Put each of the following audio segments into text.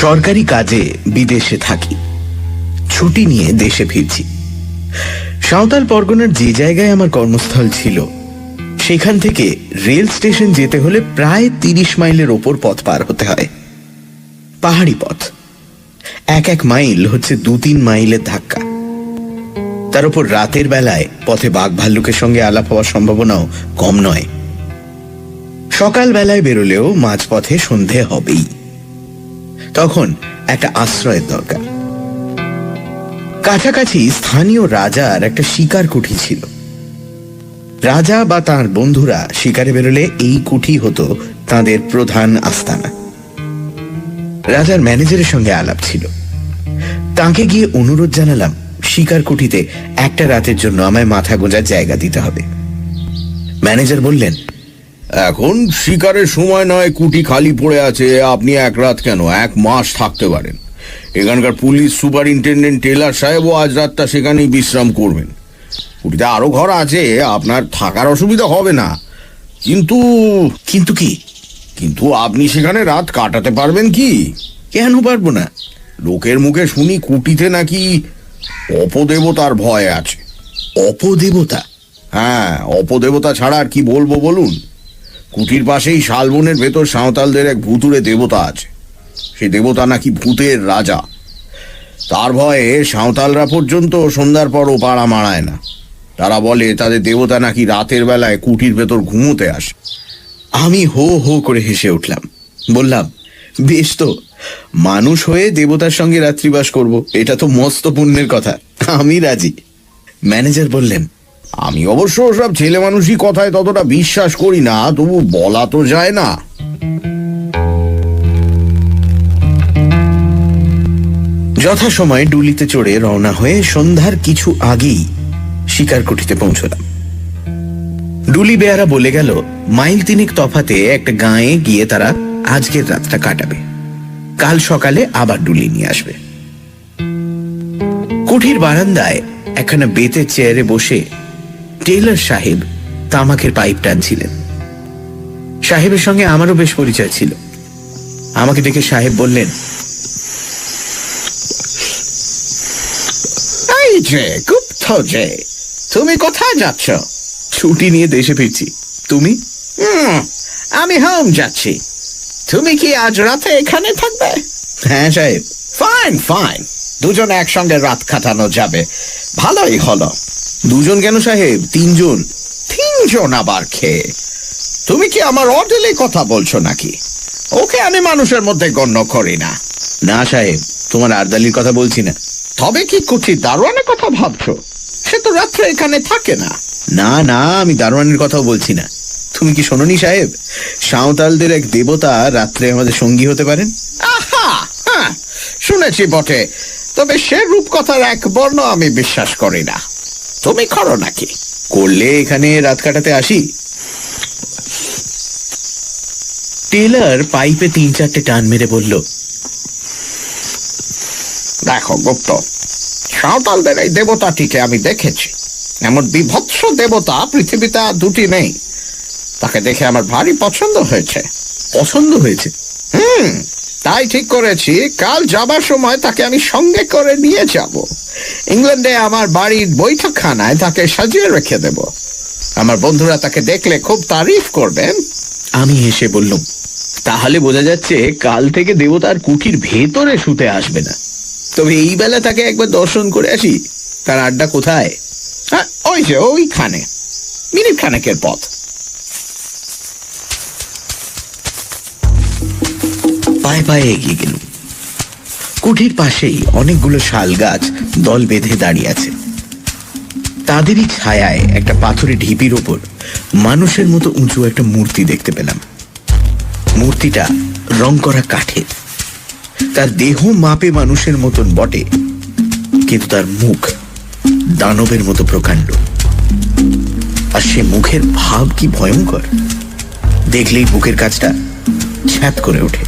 সরকারি কাজে বিদেশে থাকি, ছুটি নিয়ে দেশে ফিরছি। সাঁওতাল পরগনার যে জায়গায় আমার কর্মস্থল ছিল সেখান থেকে রেল স্টেশন যেতে হলে প্রায় 30 মাইলের ওপর পথ পার হতে হয়। পাহাড়ি পথ, এক মাইল হচ্ছে 2-3 মাইলের ধাক্কা। তার উপর রাতের বেলায় পথে বাঘ ভাল্লুকের সঙ্গে আলাপ হওয়ার সম্ভাবনাও কম নয়। সকাল বেলায় বেরোলেও মাঝপথে সন্ধে হবেই। তখন একটা আশ্রয়ের দরকার। কাছাকাছি স্থানীয় রাজার একটা শিকার কুঠি ছিল। রাজা বা তার বন্ধুরা শিকারে বেরোলে এই কুঠি হতো তাদের প্রধান আস্তানা। রাজার ম্যানেজারের সঙ্গে আলাপ ছিল। তাকে গিয়ে অনুরোধ জানালাম শিকার কুঠিতে একটা রাতের জন্য আমায় মাথা গোঁজার জায়গা দিতে হবে। ম্যানেজার বললেন, এখন শিকারের সময় নয়, কুটি খালি পড়ে আছে, আপনি এক রাত কেন 1 মাস থাকতে পারেন। এখানকার পুলিশ সুপারিনটেন্ডেন্ট টেলার সাহেবও আজ রাতটা সেখানেই বিশ্রাম করবেন। কুটিতে আরো ঘর আছে, আপনার থাকার অসুবিধা হবে না। কিন্তু কিন্তু কি? কিন্তু আপনি সেখানে রাত কাটাতে পারবেন কি? কেন পারবো না? লোকের মুখে শুনি কুটিতে নাকি অপদেবতার ভয় আছে। অপদেবতা? হ্যাঁ, অপদেবতা ছাড়া আর কি বলবো বলুন। কুটির পাশেই শালবনের ভেতর সাঁওতালদের এক ভুতুড়ে দেবতা আছে। সেই দেবতা নাকি ভূতের রাজা। তার ভয়ে সাঁওতালরা পর্যন্ত সন্ধ্যার পরও পাড়া মারায় না। তারা বলে তাদের দেবতা নাকি রাতের বেলায় কুটির ভেতর ঘুমোতে আসে। আমি হো হো করে হেসে উঠলাম। বললাম, বেশ তো, মানুষ হয়ে দেবতার সঙ্গে রাত্রিবাস করব, এটা তো মস্ত পুণ্যের কথা, আমি রাজি। ম্যানেজার বললেন, আমি অবশ্য সব ছেলে মানুষই কথায় ততটা বিশ্বাস করি না, তবু বলা তো যায় না। যথাসময়ে ডুলিতে চড়ে রওনা হয়ে সন্ধ্যার কিছু আগেই শিকার কুঠিতে পৌঁছলাম। ডুলি বেয়ারা বলে গেল 3 মাইল তফাতে একটা গাঁয়ে গিয়ে তারা আজকের রাতটা কাটাবে, কাল সকালে আবার ডুলি নিয়ে আসবে। কুঠির বারান্দায় একখানা বেতের চেয়ারে বসে টেলার সাহেব তামাকের পাইপ টানছিলেন। সাহেবের সঙ্গে আমারও বেশ পরিচয় ছিল। আমাকে দেখে সাহেব বললেন, এই যে গুপ্ত যে, তুমি কোথায় যাচ্ছ? ছুটি নিয়ে দেশে ফিরছি। তুমি? আমি হোম যাচ্ছি। তুমি কি আজ রাতে এখানে থাকবে? হ্যাঁ সাহেব। ফাইন ফাইন, দুজনে একসঙ্গে রাত কাটানো যাবে, ভালোই হলো। 2 জন কেন সাহেব, 3 জন। 3 জন আবার খেয়ে? তুমি কি আমার অর্ডারলি কথা বলছো নাকি? ওকে আমি মানুষের মধ্যে গণ্য করি না। না সাহেব, তোমার আর্দালির কথা বলছি না। তবে কি কুঠি দারোয়ানের কথা ভাবছো? সে তো রাত্রে এখানে থাকে না। না না, আমি দারোয়ানের কথাও বলছি না। তুমি কি শোনোনি সাহেব, সাঁওতালদের এক দেবতা রাত্রে আমাদের সঙ্গী হতে পারেন? আহা, হ্যাঁ শুনেছি বটে, তবে সে রূপকথার এক বর্ণ আমি বিশ্বাস করি না। তুমি করো নাকি? করলে এখানে রাত কাটাতে আসি। টেলার পাইপে 3-4টে টান মেরে বলল, দেখো গুপ্ত, সাঁওতালদের এই দেবতাটিকে আমি দেখেছি। এমন বিভৎস দেবতা পৃথিবীতে আর 2টি নেই। তাকে দেখে আমার ভারী পছন্দ হয়েছে। পছন্দ হয়েছে? তাই ঠিক করেছি কাল যাবার সময় তাকে আমি সঙ্গে করে নিয়ে যাব। ইংল্যান্ডে আমার বাড়ির বৈঠকখানায় তাকে সাজিয়ে রেখে দেব। আমার বন্ধুরা তাকে দেখলে খুব তারিফ করবেন। আমি হেসে বললাম, তাহলে বোঝা যাচ্ছে কাল থেকে দেবতার কুঠির ভেতরে শুতে আসবে না। তবে এই বেলা তাকে একবার দর্শন করে আসি। তার আড্ডা কোথায়? হ্যাঁ, ওই যে ওইখানে, মিনিট খানেকের পথ। পায়ে পায়ে এগিয়ে গেলুম। কুঠির পাশেই অনেকগুলো শাল গাছ দল বেঁধে দাঁড়িয়ে আছে। তাদেরই ছায়ায় একটা পাথরের ঢিপির ওপর মানুষের মতো উঁচু একটা মূর্তি দেখতে পেলাম। মূর্তিটা রং করা কাঠের। তার দেহ মাপে মানুষের মতন বটে, কিন্তু তার মুখ দানবের মতো প্রকাণ্ড। আর সে মুখের ভাব কি ভয়ঙ্কর! দেখলেই বুকের কাছটা ছ্যাঁত করে ওঠে।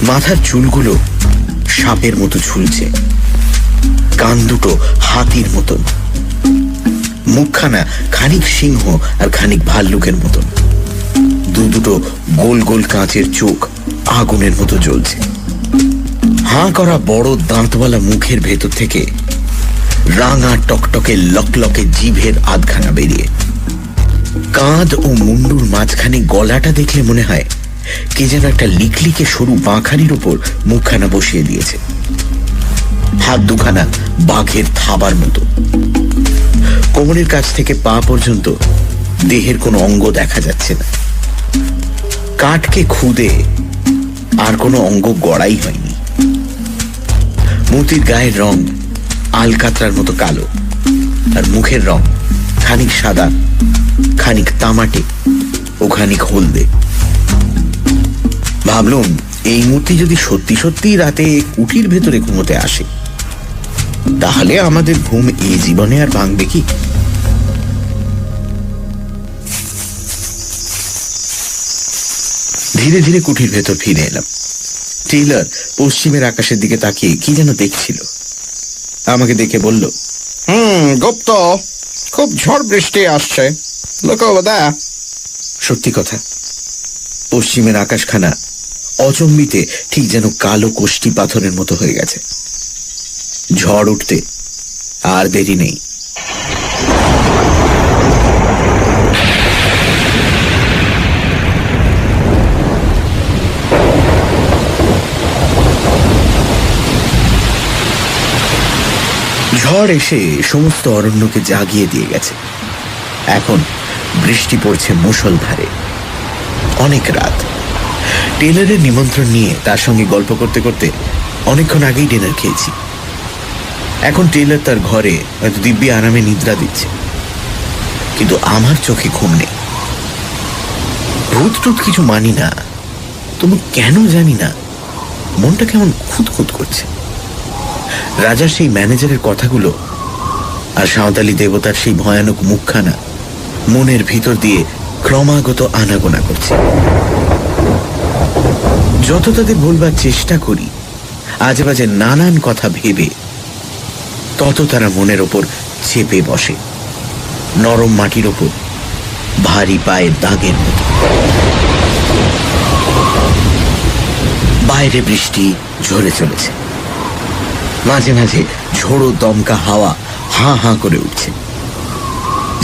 মাথার চুলগুলো সাপের মতো ঝুলছে, কান দুটো হাতির মতন, মুখখানা খানিক সিংহ আর খানিক ভাল্লুকের মতন, দুটো গোল গোল কাঁচের চোখ আগুনের মতো জ্বলছে। হাঁ করা বড় দাঁতওয়ালা মুখের ভেতর থেকে রাঙা টকটকে লকলকে জিভের আধখানা বেরিয়ে, কাঁধ ও মুন্ডুর মাঝখানে গলাটা দেখলে মনে হয় কে যেন একটা লিকলিকে সরু বাঁখারির উপর মুখখানা বসিয়ে দিয়েছে। হাত দুখানা বাঘের থাবার মতো। কোমরের কাছ থেকে পা পর্যন্ত দেহের কোনো অঙ্গ দেখা যাচ্ছে না। কাঠকে খুদে আর কোনো অঙ্গ গড়াই হয়নি। মূর্তির গায়ের রং আলকাতরার মতো কালো, আর মুখের রং খানিক সাদা, খানিক তামাটে ও খানিক হলদে। ভাবলুম এই মূর্তি যদি সত্যি সত্যি রাতে কুঠির ভেতরে ঘুমোতে আসে, তাহলে আমাদের ঘুম এই জীবনে আর ভাঙবে কি? ধীরে ধীরে কুঠির ভেতর ফিরে এলাম। টেইলর পশ্চিমের আকাশের দিকে তাকিয়ে কি যেন দেখছিল। আমাকে দেখে বলল, গুপ্ত, খুব ঝড় বৃষ্টি আসছে। সত্যি কথা, পশ্চিমের আকাশখানা অচম্বিতে ঠিক যেন কালো কোষ্টি পাথরের মতো হয়ে গেছে। ঝড় উঠতে আর দেরি নেই। ঝড় এসে সমস্ত অরণ্যকে জাগিয়ে দিয়ে গেছে। এখন বৃষ্টি পড়ছে মুষলধারে। অনেক রাত। টেলরের নিমন্ত্রণ নিয়ে তার সঙ্গে গল্প করতে করতে অনেকক্ষণ আগেই ডিনার খেয়েছি। এখন টেলর তার ঘরে হয়তো দিব্যি আরামে নিদ্রা দিচ্ছে, কিন্তু আমার চোখে ঘুম নেই। ভূত টুত কিছু মানি না, তবু কেন জানি না মনটা কেমন খুঁতখুত করছে। রাজার সেই ম্যানেজারের কথাগুলো আর সাঁওতালি দেবতার সেই ভয়ানক মুখখানা মনের ভিতর দিয়ে ক্রমাগত আনাগোনা করছে। যত তাদের বলবার চেষ্টা করি আজে বাজে নানান কথা ভেবে, তত তারা মনের ওপর চেপে বসে, নরম মাটির ওপর ভারী পায়ের দাগের মতো। বাইরে বৃষ্টি ঝরে চলেছে। মাঝে মাঝে ঝোড়ো দমকা হাওয়া হাঁ হাঁ করে উঠছে,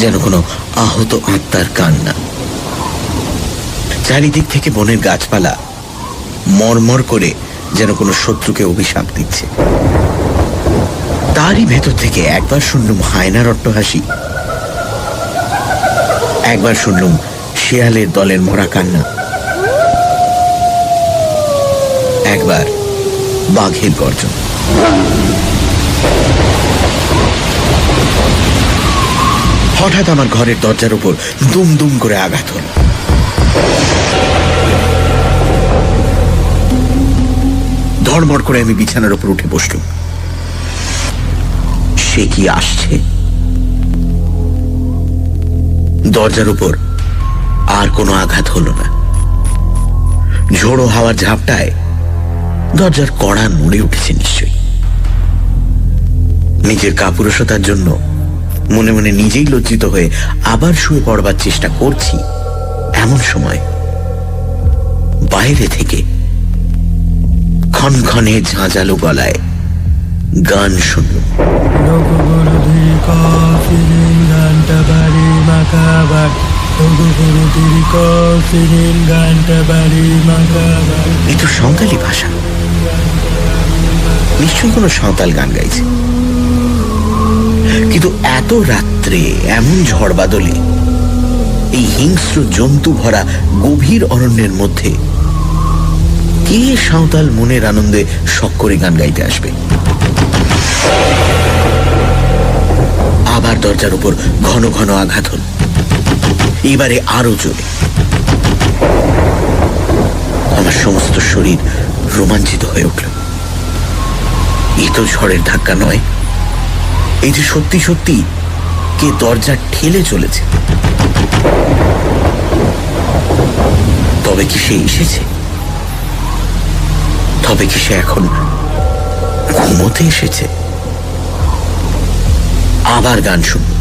যেন কোনো আহত আত্মার কান্না। চারিদিক থেকে বনের গাছপালা মরমর করে যেন কোনো শত্রুকে অভিশাপ দিচ্ছে। তারই ভেতর থেকে একবার শুনলুম হায়নার অট্টহাসি, একবার শুনলুম শেয়ালের দলের মরা কান্না, একবার বাঘের গর্জন। হঠাৎ আমার ঘরের দরজার উপর দুম দুম করে আঘাত হল। ধড়মড় করে আমি বিছানার উপর উঠে বসলুম। সে কি আসছে? দরজার উপর আর কোনো আঘাত হলো না। ঝোড়ো হাওয়ার ঝাপটায় দরজার কড়া নড়ে উঠেছে নিশ্চয়ই। নিজের কাপুরুষতার জন্য মনে মনে নিজেই লজ্জিত হয়ে আবার শুয়ে পড়বার চেষ্টা করছি, এমন সময় বাইরে থেকে ক্ষণক্ষণে ঝাঁঝালো গলায় গান শুনলুম। এ তো সাঁওতালি ভাষা, নিশ্চয়ই কোনো সাঁওতাল গান গাইছে। কিন্তু এত রাত্রে এমন ঝড় বাদলে এই হিংস্র জন্তু ভরা গভীর অরণ্যের মধ্যে কে সাঁওতাল মনের আনন্দে শখ করে গান গাইতে আসবে? আবার দরজার উপর ঘন ঘন আঘাত হল, এবারে আরো জোরে। আমার সমস্ত শরীর রোমাঞ্চিত হয়ে উঠল। এ তো ঝড়ের ধাক্কা নয়, এই যে সত্যি সত্যি কে দরজা ঠেলে চলেছে। তবে কি সে এসেছে? তবে কি সে এখন ঘুমোতে এসেছে? আবার গান শুনল,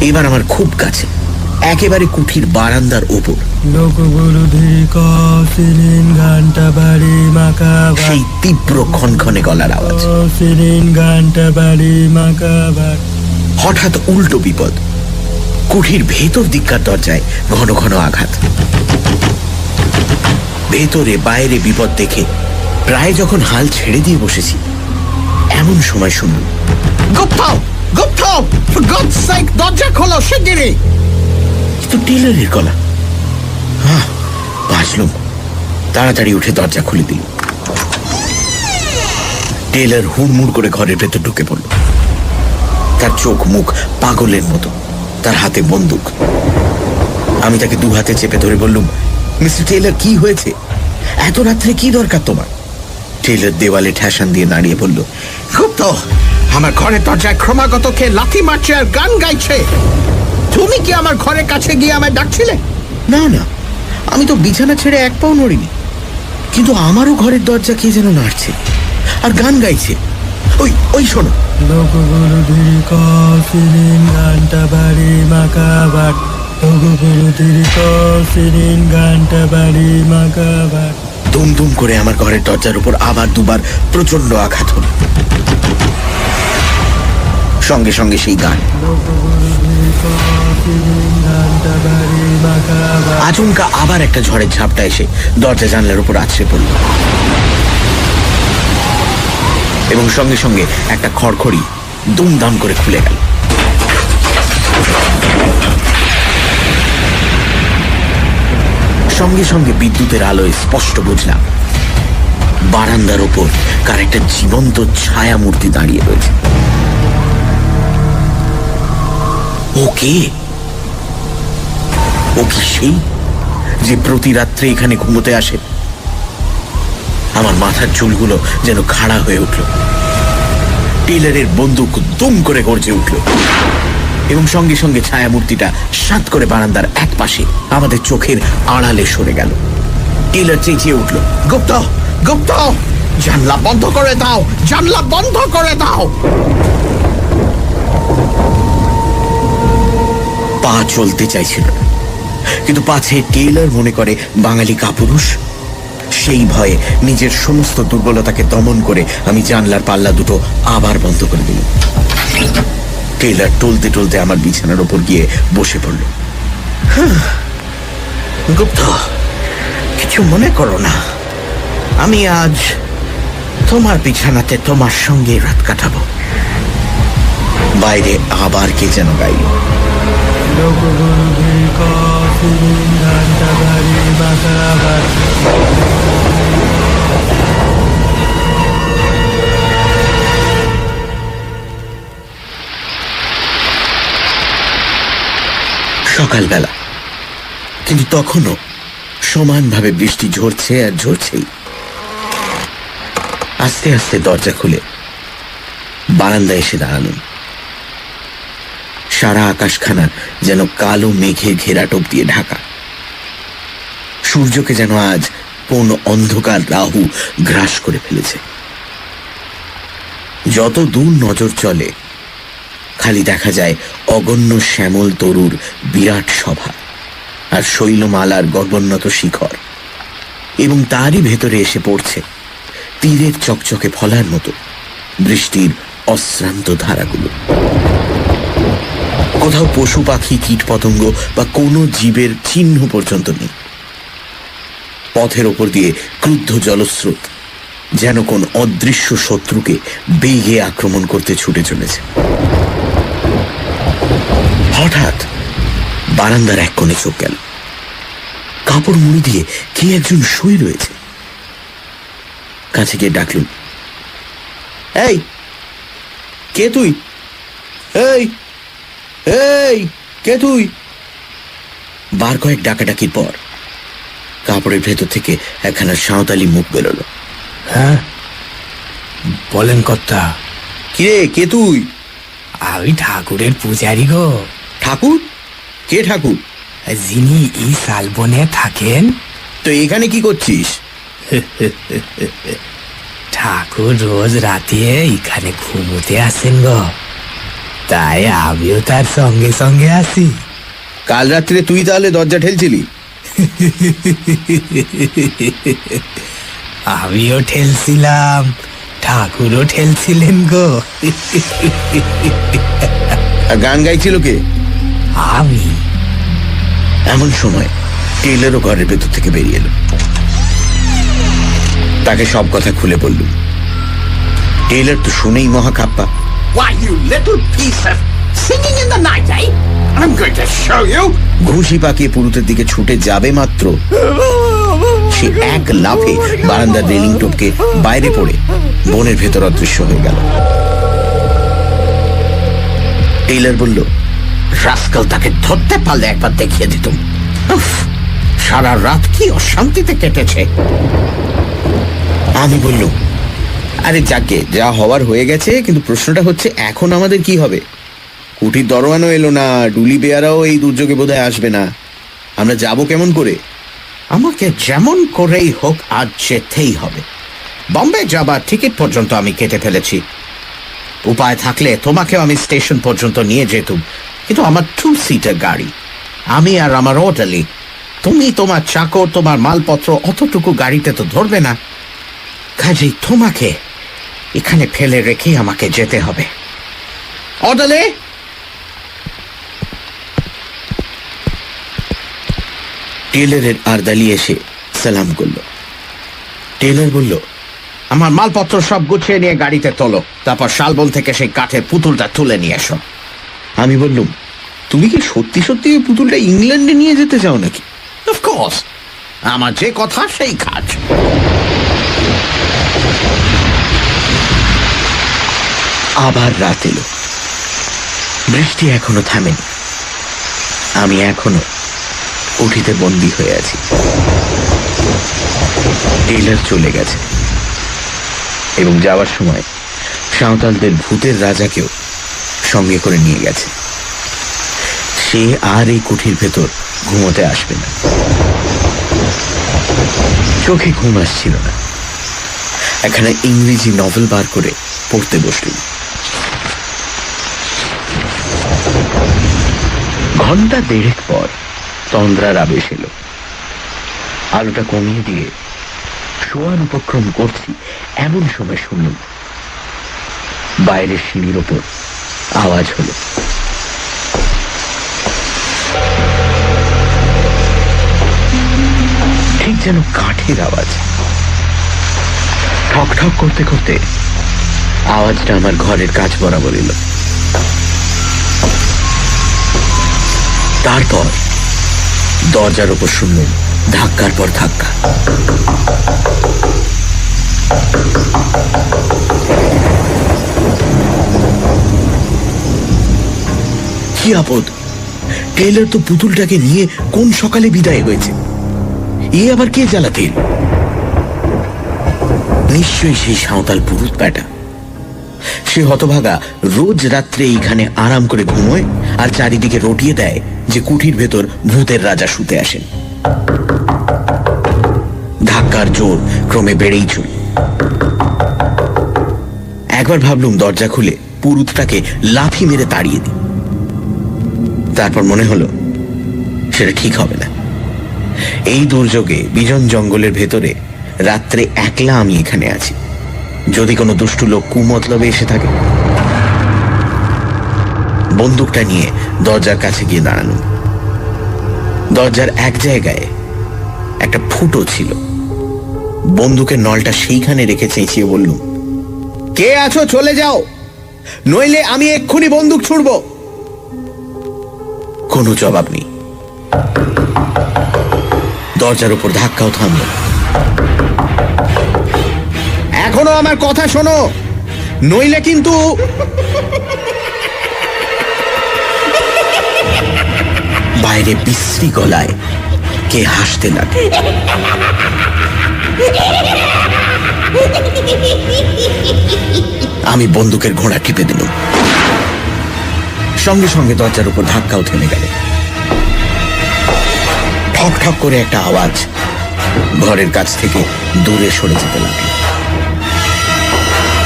এবার আমার খুব কাছে, একেবারে কুঠির বারান্দার ওপর। লোকগুলো ধীর সিরিন ঘন্টা বাড়ি মাকাবার সেই তীব্র ক্ষণক্ষণে গলার আওয়াজ। সিরিন ঘন্টা বাড়ি মাকাবার। হঠাৎ উল্টো বিপদ। কুঠির ভেতর দিককার দরজায় ঘন ঘন আঘাত। ভেতরে বাইরে বিপদ দেখে প্রায় যখন হাল ছেড়ে দিয়ে বসেছি, এমন সময় শুনল, গুপ্তাও গুপ্তাও, for God's sake, দরজা খোলো শিগগিরই। তো টেলরের গলা। বাঁচলুম। তাড়াতাড়ি উঠে দরজা খুলে দিল। টেলর হুড়মুড় করে ঘরের ভেতর ঢুকে পড়ল। তার চোখ মুখ পাগলের মতো, তার হাতে বন্দুক। আমি তাকে দু হাতে চেপে ধরে বললুম, মিস্টার টেলর, কি হয়েছে? এত রাত্রে কি দরকার তোমার? টেলর দেওয়ালে ঠেসান দিয়ে দাঁড়িয়ে বলল, গুপ্ত, আমার ঘরের দরজায় ক্রমাগত কে লাথি মারছে আর গান গাইছে। তুমি কি আমার ঘরের কাছে গিয়ে আমায় ডাকছিলে? না না, আমি তো বিছানা ছেড়ে এক পাও নড়িনি, কিন্তু আমারও ঘরের দরজা কে যেন নাড়ছে আর গান গাইছে। ওই ওই শোনো। লোকগুলো ধীর সিরিন ঘন্টা বাড়ি মাকাবার। লোকগুলো ধীর সিরিন ঘন্টা বাড়ি মাকাবার। দুম দুম করে আমার ঘরের দরজার উপর আবার দুবার প্রচন্ড আঘাত হল। সঙ্গে সঙ্গে সেই গান। আচমকা আবার একটা ঝড়ের ঝাপটা এসে দরজা জানলার উপর আছড়ে পড়ল এবং সঙ্গে সঙ্গে একটা খড়খড়ি দুমদাম করে খুলে গেল। সঙ্গে সঙ্গে বিদ্যুতের আলোয় স্পষ্ট বুঝলাম বারান্দার ওপর কার একটা জীবন্ত ছায়া মূর্তি দাঁড়িয়ে রয়েছে। ও কে? ও কি সেই যে প্রতি রাত্রে এখানে ঘুমোতে আসে? আমার মাথার চুলগুলো যেন খাড়া হয়ে উঠল। টেলরের বন্দুক দুম করে গর্জে উঠল এবং সঙ্গে সঙ্গে ছায়ামূর্তিটা সাত করে বারান্দার এক পাশে আমাদের চোখের আড়ালে সরে গেল। টেলর চেঁচিয়ে উঠল, গুপ্ত গুপ্ত, জানলা বন্ধ করে দাও, জানলা বন্ধ করে দাও। পা চলতে চাইছিল না, কিন্তু পাছে টেলর মনে করে বাঙালি কাপুরুষ। সেই ভয়ে নিজের সমস্ত দুর্বলতাকে দমন করে আমি জানলার পাল্লা দুটো আবার বন্ধ করে দিলাম। টেলর টলতে টলতে আমার বিছানার ওপর গিয়ে বসে পড়ল। গুপ্ত, কিছু মনে করো না, আমি আজ তোমার বিছানাতে তোমার সঙ্গে রাত কাটাবো। বাইরে আবার কে যেন গাইল। সকালবেলা, কিন্তু তখনও সমানভাবে বৃষ্টি ঝরছে আর ঝরছেই। আস্তে আস্তে দরজা খুলে বারান্দায় এসে দাঁড়ালাম। সারা আকাশখানা যেন কালো মেঘের ঘেরাটোপ দিয়ে ঢাকা। সূর্যকে যেন আজ কোন অন্ধকার রাহু গ্রাস করে ফেলেছে। যত দূর নজর চলে খালি দেখা যায় অগণ্য শ্যামল তরুর বিরাট সভা আর শৈলমালার গর্বোন্নত শিখর, এবং তারই ভেতরে এসে পড়ছে তীরের চকচকে ফলার মতো বৃষ্টির অশ্রান্ত ধারাগুলো। কোথাও পশু পাখি কীট পতঙ্গ বা কোনো জীবের চিহ্ন পর্যন্ত নেই। পথের ওপর দিয়ে ক্রুদ্ধ জলস্রোত যেন কোন অদৃশ্য শত্রুকে বেগে আক্রমণ করতে ছুটে চলেছে। হঠাৎ বারান্দার এক কোণে চোখ গেল। কাপড় মুড়ি দিয়ে কে একজন শুয়ে রয়েছে। কাছে গিয়ে ডাকলুম, এই কে তুই? এই এই কে তুই? বার কয়েক ডাকাডাকির পর কাপড়ের ভেতর থেকে একখানা সাঁওতালি মুখ বেরোলো। হ্যাঁ, বলেন কর্তা। কিরে, কে তুই? আমি ঠাকুরের পূজারি গো। ঠাকুর? কে ঠাকুর? যিনি এই শালবনে থাকেন। তো এখানে কি করছিস? ঠাকুর রোজ রাতে এখানে ঘুমোতে আসেন গো, তাই আমিও তার সঙ্গে সঙ্গে আসি। কাল রাত্রে তুই তাহলে দরজা ঠেলছিলি? আমিও ঠেলছিলাম, ঠাকুরও ঠেলছিলেন গো। আর গান গাইছিল কে? আমি। এমন সময় টেইলারও ঘরের ভেতর থেকে বেরিয়ে এলো। তাকে সব কথা খুলে বলল। টেইলার তো শুনেই মহাকাপ্পা। Why, you little piece of singing in the night, eh? I'm going to show you. ঘুষি পাকিয়ে পুরুতের দিকে ছুটে যাবে মাত্র সে এক লাফে বারান্দার রেলিং টপকে বাইরে পড়ে বনের ভেতর অদৃশ্য হয়ে গেল। টেইলার বলল, রাস্কাল তাকে ধরতে পারলে একবার দেখিয়ে দিতুম। উফ, সারা রাত কি অশান্তিতে কেটেছে। আমি বললুম, আরে যাকে যা হওয়ার হয়ে গেছে, কিন্তু প্রশ্নটা হচ্ছে এখন আমাদের কি হবে? কুটির দরওয়ানও এলো না, ডুলি বেয়ারাও এই দুর্যোগে বোধহয় আসবে না, আমরা যাব কেমন করে? আমাকে যেমন করেই হোক আজ যেতেই হবে। বম্বে যাবার টিকিট পর্যন্ত আমি কেটে ফেলেছি। উপায় থাকলে তোমাকেও আমি স্টেশন পর্যন্ত নিয়ে যেতুম, কিন্তু আমার 2 সিটার গাড়ি, আমি আর আমার অর্ডারলি। তুমি তোমার চাকর তোমার মালপত্র অতটুকু গাড়িতে তো ধরবে না, কাজেই তোমাকে এখানে ফেলে রেখেই আমাকে যেতে হবে। অর্ডারলি! টেইলারের আরদালি এসে সালাম করল। টেইলার বলল, আমার মালপত্র সব গুছিয়ে নিয়ে গাড়িতে তোলো, তারপর শালবন থেকে সেই কাঠের পুতুলটা তুলে নিয়ে এসো। আমি বললুম, তুমি কি সত্যি সত্যি ওই পুতুলটা ইংল্যান্ডে নিয়ে যেতে চাও নাকি? অফকোর্স, আমার যে কথা সেই কাজ। আবার রাত এলো। বৃষ্টি এখনো থামেনি। আমি এখনো উঠিতে বন্দী হয়ে আছি। টেইলার চলে গেছে এবং যাওয়ার সময় সাঁওতালদের ভূতের রাজাকেও সঙ্গে করে নিয়ে গেছে। সে আর এই কুঠির ভেতর ঘুমোতে আসবে না। চোখে ঘুম আসছিল না। এখানে ইংরেজি নভেল বার করে পড়তে বসলুম। ঘন্টা 1.5 পর তন্দ্রার আবেশ এলো। আলোটা কমিয়ে দিয়ে শোয়ার উপক্রম করছি, এমন সময় শুনলাম বাইরের সিঁড়ির ওপর আওয়াজ হলো। ঠিক যেন কাঠের আওয়াজ। ঠক ঠক করতে করতে আওয়াজটা আমার ঘরের কাছ বরাবর এলো। তারপর দরজার ওপর শুনলাম ধাক্কার পর ধাক্কা। কি আপদ! টেইলার তো পুতুলটাকে নিয়ে কোন সকালে বিদায় হয়েছে। এ আবার কে জ্বালাতে এলো? নিশ্চয়ই সেই সাঁওতাল পুরুত ব্যাটা। সে হতভাগা রোজ রাত্রে এইখানে আরাম করে ঘুমোয় আর চারিদিকে রটিয়ে দেয় যে কুঠির ভেতর ভূতের রাজা শুতে আসেন। ধাক্কার জোর ক্রমে বেড়েই চল। একবার ভাবলুম দরজা খুলে পুরুতটাকে লাথি মেরে তাড়িয়ে দিই। তারপর মনে হলো সেটা ঠিক হবে না। এই দুর্যোগে বিজন জঙ্গলের ভেতরে রাত্রে একলা আমি এখানে আছি। যদি কোনো দুষ্টু লোক কুমতলবে এসে থাকে। বন্দুকটা নিয়ে দরজার কাছে গিয়ে দাঁড়ানো। দরজার এক জায়গায় একটা ফুটো ছিল। বন্দুকের নলটা সেইখানে রেখে চেঁচিয়ে বললুম, কে আছো চলে যাও, নইলে আমি এক্ষুনি বন্দুক ছুড়ব। কোনো জবাব নেই। দরজার উপর ধাক্কাও থামল। এখনো আমার কথা শোনো, নইলে কিন্তু। বাইরে বিশ্রী গলায় কে হাসতে লাগে। আমি বন্দুকের ঘোড়া টিপে দিলাম। সঙ্গে সঙ্গে দরজার উপর ধাক্কাও থেমে গেল। ঠক ঠক করে একটা আওয়াজ ঘরের কাছ থেকে দূরে সরে যেতে লাগলো।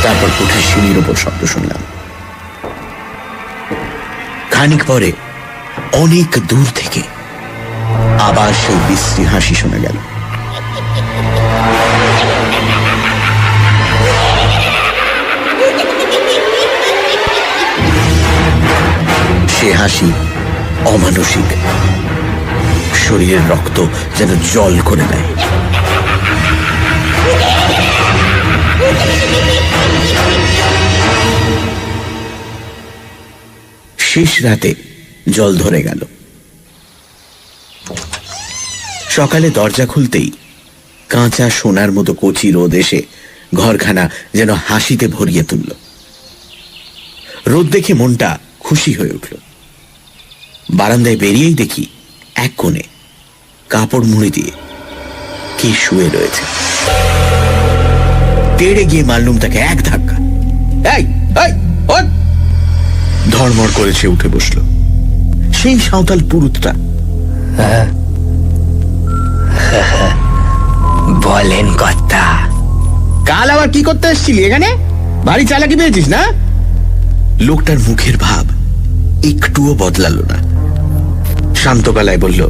তারপর কুঠির সিঁড়ির উপর শব্দ শুনলাম। খানিক পরে অনেক দূর থেকে আবার সেই বিশ্রী হাসি শোনা গেল। সে হাসি অমানসিক, শরীরের রক্ত যেন জল করে দেয়। শেষ রাতে জল ধরে গেল। সকালে দরজা খুলতেই কাঁচা সোনার মতো কচি রোদ এসে ঘরখানা যেন হাসিতে ভরিয়ে তুলল। রোদ দেখে মনটা খুশি হয়ে উঠল। বারান্দায় বেরিয়েই দেখি এক কোণে কাপড় মুড়ি দিয়ে কে শুয়ে রয়েছে। তেড়ে গিয়ে মারলুম তাকে এক ধাক্কা। এই এই ওঠ! ধর্মর করেছে উঠে বসল সেই সাঁওতাল পুরুতটা। বলেন কর্তা। কাল আবার কি করতে এসেছিলি এখানে? বাড়ি চালাকি পেয়েছিস না? লোকটার মুখের ভাব একটুও বদলালো না। শান্ত গলায় বলল,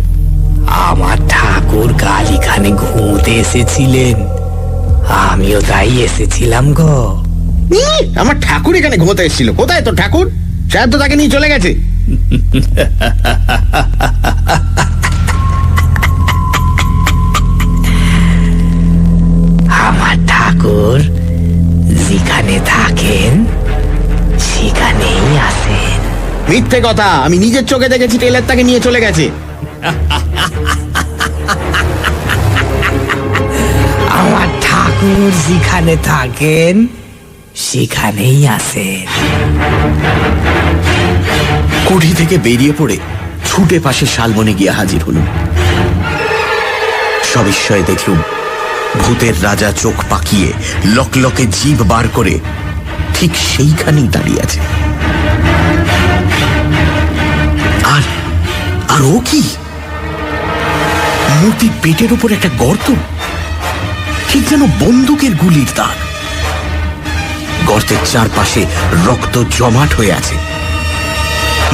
আমার ঠাকুর কাল এখানে ঘুমোতে এসেছিলেন, আমিও তাই এসেছিলাম গো। আমার ঠাকুর এখানে ঘুমোতে এসেছিল? কোথায় তোর ঠাকুর? সাহেব তো তাকে নিয়ে চলে গেছে। আমার ঠাকুর যেখানে থাকেন সেখানেই আসেন। মিথ্যে কথা, আমি নিজের চোখে দেখেছি টেলার তাকে নিয়ে চলে গেছে। আমার ঠাকুর যেখানে থাকেন সেখানেই আসেন। কুঠি থেকে বেরিয়ে পড়ে ছুটে পাশে শালবনে গিয়ে হাজির হলুম। সবিস্ময়ে দেখলুম ভূতের রাজা চোখ পাকিয়ে লকলকে জিভ বার করে ঠিক সেইখানেই দাঁড়িয়ে আছে। আর আর ও কি? মূর্তির পেটের উপর একটা গর্ত, ঠিক যেন বন্দুকের গুলির দাগ। গর্তের চারপাশে রক্ত জমাট হয়ে আছে।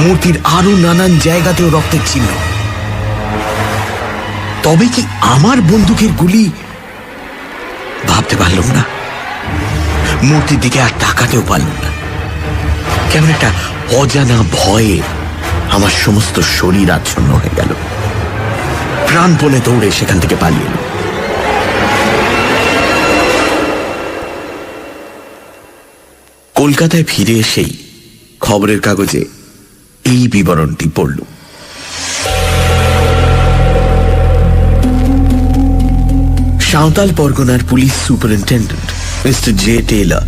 মূর্তির আরো নানান জায়গাতেও রক্তের চিহ্ন। তবে কি আমার বন্দুকের গুলি? ভাবতে পারলাম না। মূর্তির দিকে আর তাকাতেও পারলাম না। কেমন একটা অজানা ভয়ে আমার সমস্ত শরীর আচ্ছন্ন হয়ে গেল। প্রাণপণে দৌড়ে সেখান থেকে পালিয়ে এলাম। কলকাতায় ফিরে এসেই খবরের কাগজে এই বিবরণটি পড়ল। সাঁওতাল পরগনার police superintendent mister J Taylor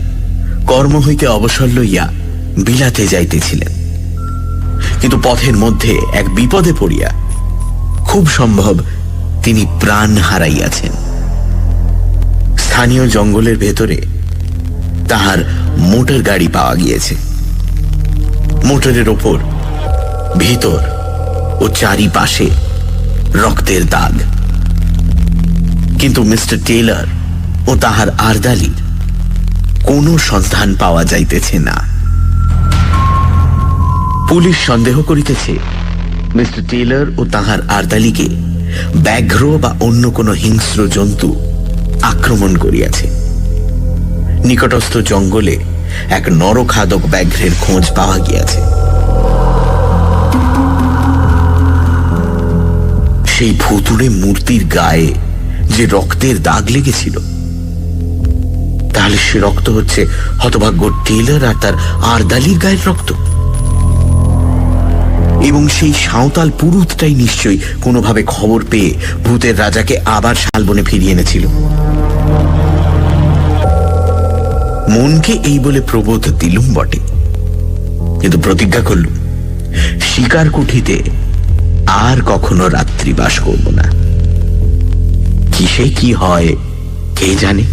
কর্ম হইতে অবসর লইয়া বিলাতে যাইতেছিলেন, কিন্তু পথের মধ্যে এক বিপদে পড়িয়া খুব সম্ভব তিনি প্রাণ হারাইয়াছেন। স্থানীয় জঙ্গলের ভেতরে তাহার মোটর গাড়ি পাওয়া গিয়েছে। মোটরের ওপর ভিতর ও চারিপাশে রক্তের দাগ, কিন্তু মিস্টার টেইলর ও তাহার আরদালির কোনো সন্ধান পাওয়া যাইতেছে না। পুলিশ সন্দেহ করিতেছে মিস্টার টেইলর ও তাহার আরদালিকে ব্যাঘ্র বা অন্য কোনো হিংস্র জন্তু আক্রমণ করিয়াছে। নিকটস্থ জঙ্গলে এক নরখাদক ব্যাঘ্রের খোঁজ পাওয়া গিয়াছে। সেই ভুতুড়ে মূর্তির গায়ে যে রক্তের দাগ লেগেছিল, তাহলে সে রক্ত হচ্ছে হতভাগ্য টেইলর আর তার আরদালির গায়ের রক্ত। এবং সেই সাঁওতাল পুরুতটাই নিশ্চয়ই কোনোভাবে খবর পেয়ে ভূতের রাজাকে আবার শালবনে ফিরিয়ে এনেছিল। মনকে এই বলে প্রবোধ দিলুম বটে, কিন্তু প্রতিজ্ঞা করলুম শিকার কুঠিতে আর কখনো রাত্রিবাস করব না। কিসে কি হয় কে জানে।